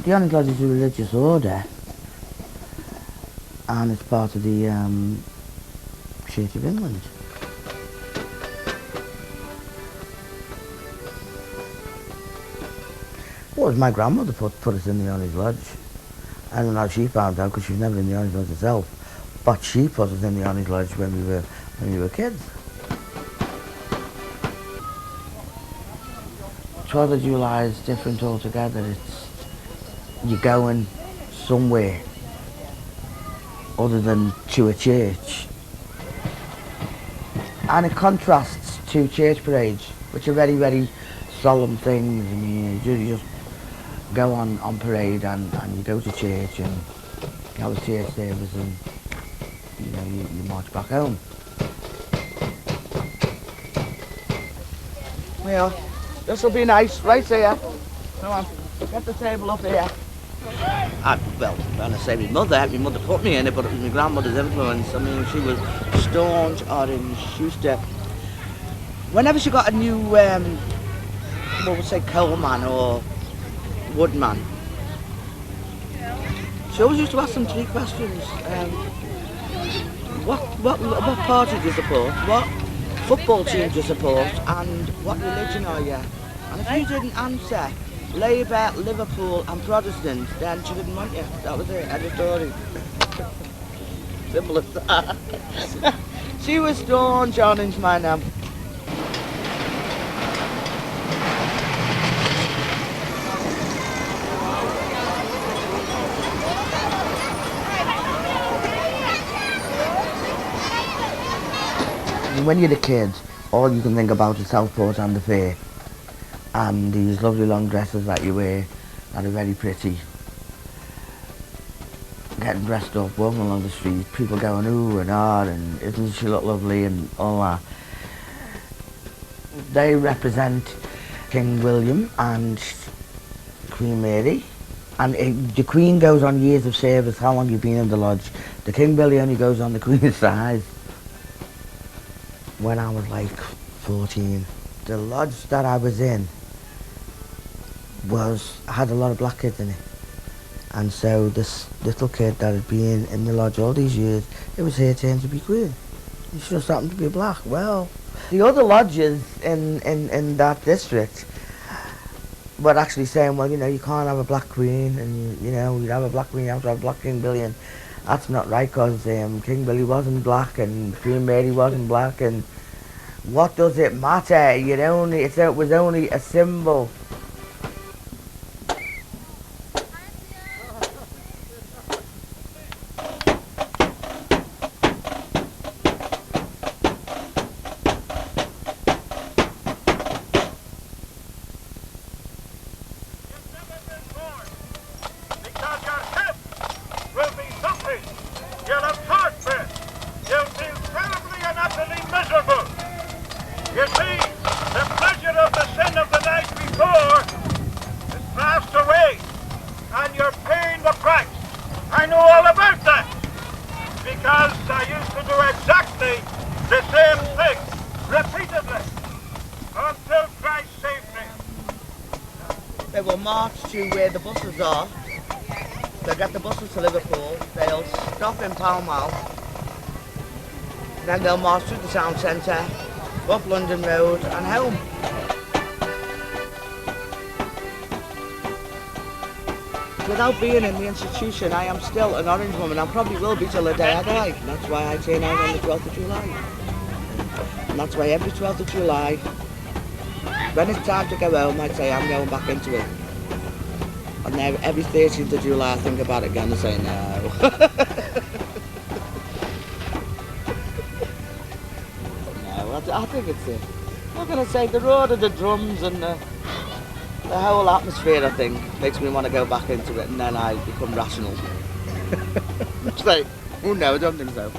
The Orange Lodge is a religious order, and it's part of the Church of England. Well, it was my grandmother put us in the Orange Lodge. I don't know how she found out, because she was never in the Orange Lodge herself. But she put us in the Orange Lodge when we were kids. 12th of July is different altogether. It's you're going somewhere other than to a church. And it contrasts to church parades, which are very, very solemn things. I mean, you just go on parade and you go to church and you have a church service and you march back home. Well, this will be nice, right here. Come on, get the table up here. Well, when I say my mother put me in it, but it was my grandmother's influence. I mean, she was staunch Orange. She used to, whenever she got a new, what would say, coalman or woodman, she always used to ask them 3 questions. What party do you support? What football team do you support? And what religion are you? And if you didn't answer Labour, Liverpool and Protestant, then she didn't want you. That was it, end of story. Simple as that. She was staunch Orange, my now. When you're a kid, all you can think about is Southport and the fair. And these lovely long dresses that you wear that are very pretty. Getting dressed up, walking along the street, people going ooh and ah and isn't she look lovely and all that. They represent King William and Queen Mary. And the Queen goes on years of service, how long you've been in the lodge. The King Billy only goes on the Queen's side. When I was like 14, the lodge that I was in had a lot of black kids in it, and so this little kid that had been in the lodge all these years, it was her turn to be queen. She just happened to be black. Well, the other lodges in that district were actually saying, well, you can't have a black queen, and you have a black queen, you have to have a black King Billy, and that's not right, because King Billy wasn't black and Queen Mary wasn't black, and what does it matter? It was only a symbol. You see, the pleasure of the sin of the night before is passed away, and you're paying the price. I know all about that, because I used to do exactly the same thing, repeatedly, until Christ saved me. They will march to where the buses are. They'll get the buses to Liverpool, they'll stop in Pall Mall, then they'll march through the town centre, up London Road and home. Without being in the institution, I am still an Orange woman and probably will be till the day I die. That's why I turn out on the 12th of July. And that's why every 12th of July, when it's time to go home, I say I'm going back into it. And then every 13th of July I think about it again and say no. I think it's it. I'm going to say the roar of the drums and the whole atmosphere, I think, makes me want to go back into it, and then I become rational. It's like, oh no, I don't think so.